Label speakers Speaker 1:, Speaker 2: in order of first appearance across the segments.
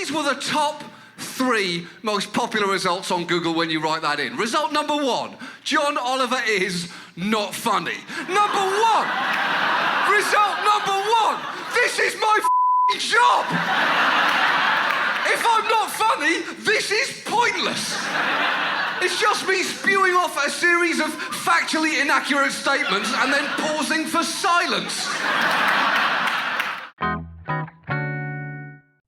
Speaker 1: These were the top 3 most popular results on Google when you write that in. Result number 1, John Oliver is not funny. Number 1, result number 1, this is my job. If I'm not funny, this is pointless. It's just me spewing off a series of factually inaccurate statements and then pausing for silence.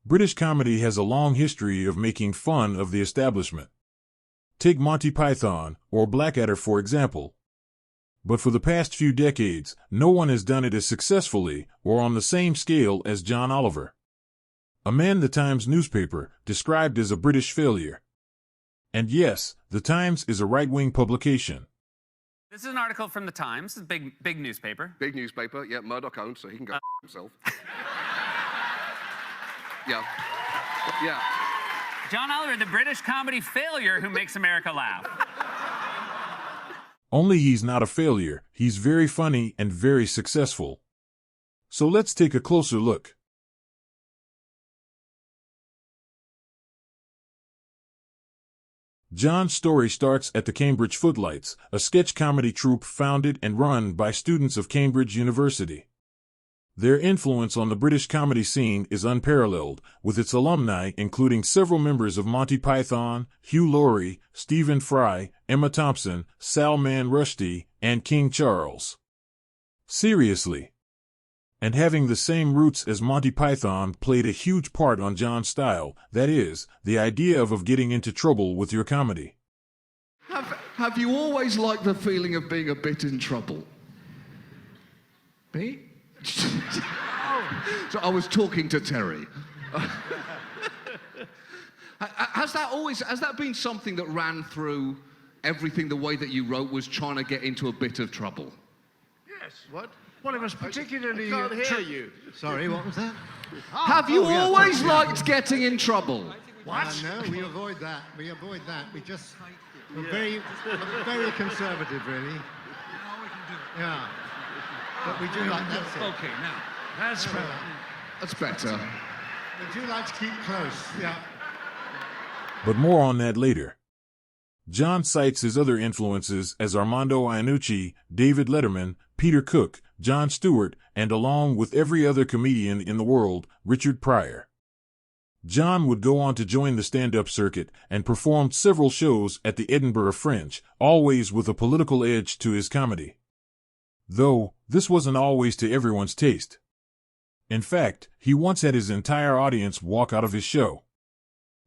Speaker 2: British comedy has a long history of making fun of the establishment. Take Monty Python or Blackadder, for example. But for the past few decades, no one has done it as successfully or on the same scale as John Oliver. A man the Times newspaper described as a British failure. And yes, the Times is a right-wing publication.
Speaker 3: This is an article from the Times, a big newspaper.
Speaker 1: Big newspaper, yeah, Murdoch owns, so he can go himself. Yeah.
Speaker 3: John Oliver, the British comedy failure who makes America laugh.
Speaker 2: Only he's not a failure, he's very funny and very successful. So let's take a closer look. John's story starts at the Cambridge Footlights, a sketch comedy troupe founded and run by students of Cambridge University. Their influence on the British comedy scene is unparalleled, with its alumni including several members of Monty Python, Hugh Laurie, Stephen Fry, Emma Thompson, Salman Rushdie, and King Charles. Seriously. And having the same roots as Monty Python played a huge part on John's style, that is, the idea of getting into trouble with your comedy.
Speaker 1: Have you always liked the feeling of being a bit in trouble? Me? So I was talking to Terry. Has that been something that ran through everything, the way that you wrote, was trying to get into a bit of trouble?
Speaker 4: Yes. What? Well, it was particularly...
Speaker 5: I can't hear you.
Speaker 4: Sorry, what was that?
Speaker 1: Have you always liked getting in trouble?
Speaker 4: What?
Speaker 5: No, we avoid that. We just... We're very conservative, really. Yeah. But we do like that.
Speaker 4: Okay, now, that's better.
Speaker 1: That's better.
Speaker 5: We do like to keep close, yeah.
Speaker 2: But more on that later. John cites his other influences as Armando Iannucci, David Letterman, Peter Cook, Jon Stewart, and along with every other comedian in the world, Richard Pryor. John would go on to join the stand-up circuit and performed several shows at the Edinburgh Fringe, always with a political edge to his comedy. Though, this wasn't always to everyone's taste. In fact, he once had his entire audience walk out of his show.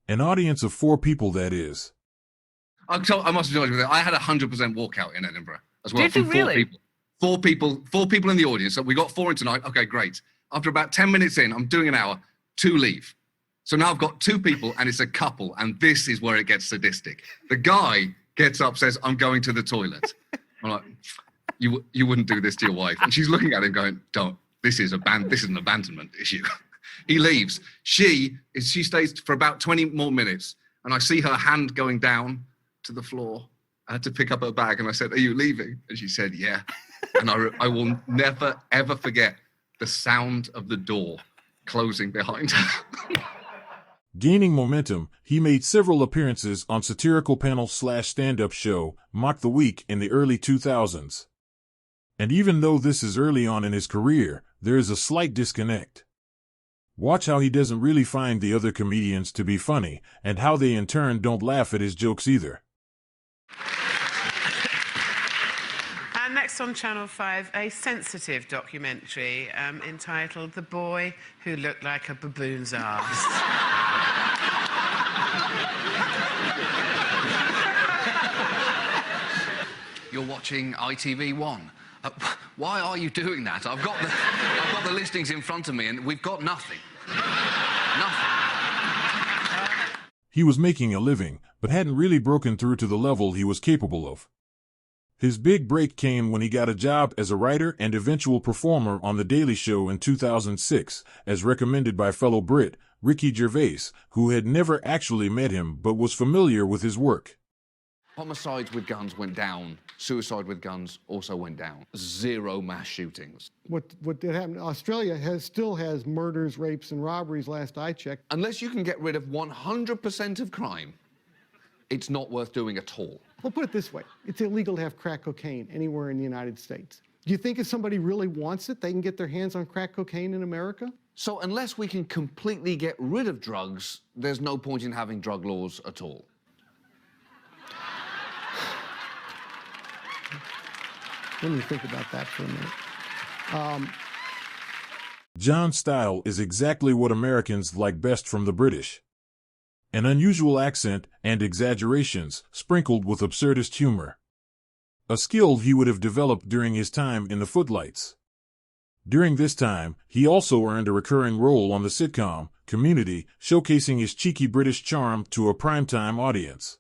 Speaker 2: An audience of 4 people, that is.
Speaker 1: I must be honest with you, I had 100% walkout in Edinburgh as well.
Speaker 3: Did you really?
Speaker 1: 4 people in the audience. So we got 4 in tonight. Okay, great. After about 10 minutes in, I'm doing an hour, 2 leave. So now I've got 2 people and it's a couple, and this is where it gets sadistic. The guy gets up, says, "I'm going to the toilet." I'm like, you wouldn't do this to your wife. And she's looking at him going, "Don't, this is an abandonment issue." He leaves. She stays for about 20 more minutes, and I see her hand going down to the floor. I had to pick up her bag, and I said, "Are you leaving?" And she said, "Yeah." And I will never, ever forget the sound of the door closing behind her.
Speaker 2: Gaining momentum, he made several appearances on satirical panel/stand-up show, Mock the Week, in the early 2000s. And even though this is early on in his career, there is a slight disconnect. Watch how he doesn't really find the other comedians to be funny, and how they in turn don't laugh at his jokes either.
Speaker 6: And next on Channel 5, a sensitive documentary entitled The Boy Who Looked Like a Baboon's Arse.
Speaker 7: You're watching ITV1. Why are you doing that? I've got the listings in front of me, and we've got nothing. Nothing.
Speaker 2: He was making a living, but hadn't really broken through to the level he was capable of. His big break came when he got a job as a writer and eventual performer on The Daily Show in 2006, as recommended by fellow Brit, Ricky Gervais, who had never actually met him but was familiar with his work.
Speaker 1: Homicides with guns went down. Suicide with guns also went down. 0 mass shootings.
Speaker 5: What did happen? Australia still has murders, rapes, and robberies, last I checked.
Speaker 1: Unless you can get rid of 100% of crime, it's not worth doing at all.
Speaker 5: Well, put it this way. It's illegal to have crack cocaine anywhere in the United States. Do you think if somebody really wants it, they can get their hands on crack cocaine in America?
Speaker 1: So unless we can completely get rid of drugs, there's no point in having drug laws at all.
Speaker 5: Let me think about that for a minute.
Speaker 2: John's style is exactly what Americans like best from the British. An unusual accent and exaggerations sprinkled with absurdist humor. A skill he would have developed during his time in the Footlights. During this time, he also earned a recurring role on the sitcom Community, showcasing his cheeky British charm to a primetime audience.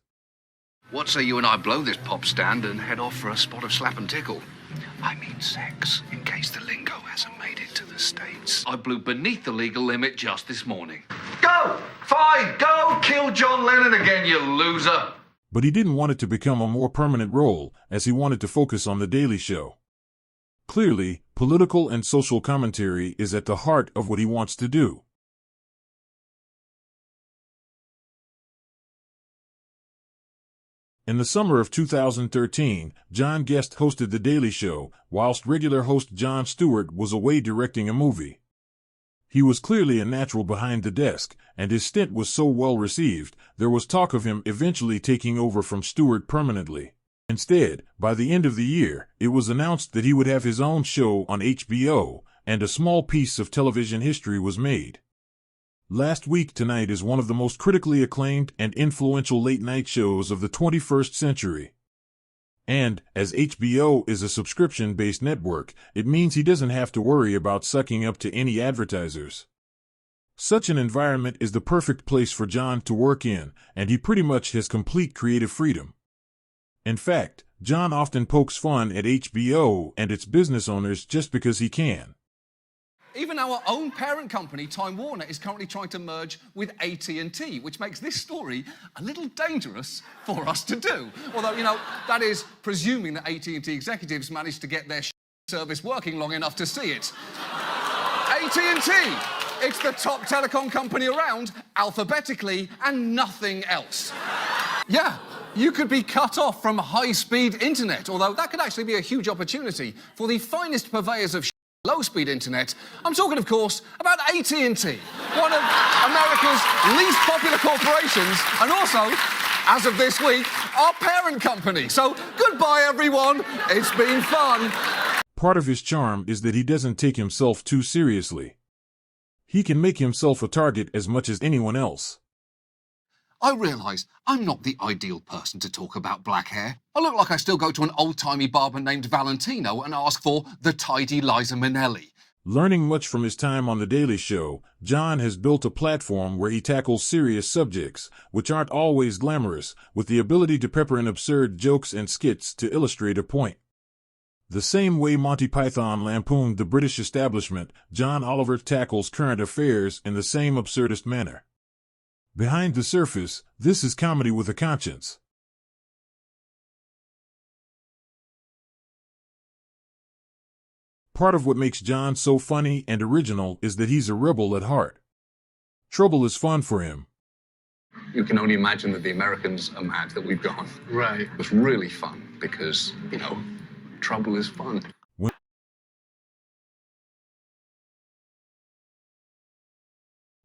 Speaker 7: What say you and I blow this pop stand and head off for a spot of slap and tickle? I mean sex, in case the lingo hasn't made it to the States. I blew beneath the legal limit just this morning. Go! Fine, go kill John Lennon again, you loser!
Speaker 2: But he didn't want it to become a more permanent role, as he wanted to focus on The Daily Show. Clearly, political and social commentary is at the heart of what he wants to do. In the summer of 2013, John guest hosted The Daily Show, whilst regular host Jon Stewart was away directing a movie. He was clearly a natural behind the desk, and his stint was so well received, there was talk of him eventually taking over from Stewart permanently. Instead, by the end of the year, it was announced that he would have his own show on HBO, and a small piece of television history was made. Last Week Tonight is one of the most critically acclaimed and influential late-night shows of the 21st century. And, as HBO is a subscription-based network, it means he doesn't have to worry about sucking up to any advertisers. Such an environment is the perfect place for John to work in, and he pretty much has complete creative freedom. In fact, John often pokes fun at HBO and its business owners just because he can.
Speaker 1: Even our own parent company, Time Warner, is currently trying to merge with AT&T, which makes this story a little dangerous for us to do. Although, that is presuming that AT&T executives managed to get their service working long enough to see it. AT&T, it's the top telecom company around, alphabetically, and nothing else. Yeah, you could be cut off from high-speed internet, although that could actually be a huge opportunity for the finest purveyors of low-speed internet. I'm talking, of course, about AT&T, one of America's least popular corporations, and also, as of this week, our parent company. So, goodbye, everyone. It's been fun.
Speaker 2: Part of his charm is that he doesn't take himself too seriously. He can make himself a target as much as anyone else.
Speaker 1: I realise I'm not the ideal person to talk about black hair. I look like I still go to an old-timey barber named Valentino and ask for the tidy Liza Minnelli.
Speaker 2: Learning much from his time on The Daily Show, John has built a platform where he tackles serious subjects, which aren't always glamorous, with the ability to pepper in absurd jokes and skits to illustrate a point. The same way Monty Python lampooned the British establishment, John Oliver tackles current affairs in the same absurdist manner. Behind the surface, this is comedy with a conscience. Part of what makes John so funny and original is that he's a rebel at heart. Trouble is fun for him.
Speaker 1: You can only imagine that the Americans are mad that we've gone.
Speaker 4: Right.
Speaker 1: It was really fun because, trouble is fun.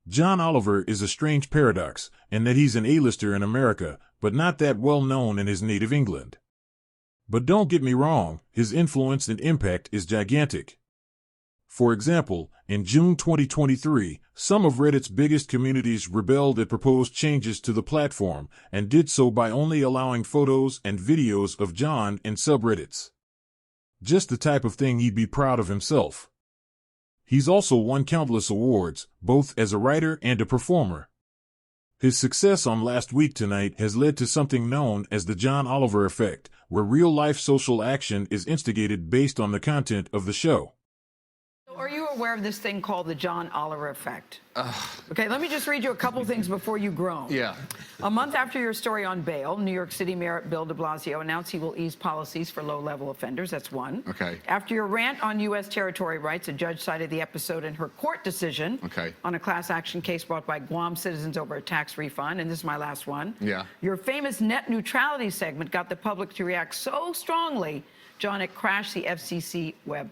Speaker 2: John Oliver is a strange paradox, in that he's an A-lister in America, but not that well known in his native England. But don't get me wrong, his influence and impact is gigantic. For example, in June 2023, some of Reddit's biggest communities rebelled at proposed changes to the platform, and did so by only allowing photos and videos of John in subreddits. Just the type of thing he'd be proud of himself. He's also won countless awards, both as a writer and a performer. His success on Last Week Tonight has led to something known as the John Oliver effect, where real-life social action is instigated based on the content of the show.
Speaker 8: Are you aware of this thing called the John Oliver effect? Okay, let me just read you a couple things before you groan.
Speaker 1: Yeah.
Speaker 8: A month after your story on bail, New York City Mayor Bill de Blasio announced he will ease policies for low-level offenders. That's one.
Speaker 1: Okay.
Speaker 8: After your rant on U.S. territory rights, a judge cited the episode in her court decision on a class action case brought by Guam citizens over a tax refund. And this is my last one.
Speaker 1: Yeah.
Speaker 8: Your famous net neutrality segment got the public to react so strongly, John, it crashed the FCC web.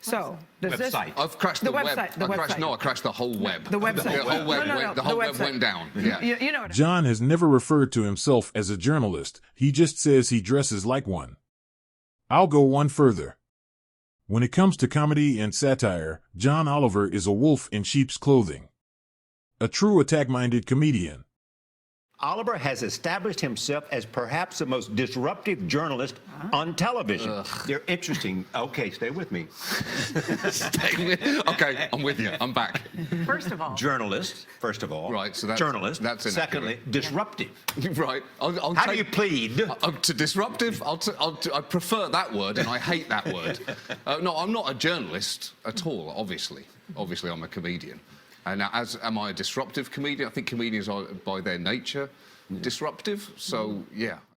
Speaker 8: So, does this...
Speaker 1: I've crashed the web.
Speaker 8: website. The website.
Speaker 1: No, I crashed the whole web.
Speaker 8: The website.
Speaker 1: The whole web,
Speaker 8: No,
Speaker 1: the whole web
Speaker 8: website.
Speaker 1: went down. Yeah.
Speaker 8: You know what
Speaker 2: John has never referred to himself as a journalist. He just says he dresses like one. I'll go one further. When it comes to comedy and satire, John Oliver is a wolf in sheep's clothing. A true attack-minded comedian.
Speaker 9: Oliver has established himself as perhaps the most disruptive journalist on television. They're interesting. Okay, stay with me.
Speaker 1: Okay, I'm with you. I'm back.
Speaker 8: First of all...
Speaker 9: Journalist, first of all.
Speaker 1: Right, so that's...
Speaker 9: Journalist.
Speaker 1: That's inaccurate.
Speaker 9: Secondly, disruptive.
Speaker 1: Right. I'll
Speaker 9: How
Speaker 1: take,
Speaker 9: do you plead?
Speaker 1: to disruptive, I prefer that word, and I hate that word. No, I'm not a journalist at all, obviously. Obviously, I'm a comedian. And am I a disruptive comedian? I think comedians are, by their nature, disruptive. So, yeah.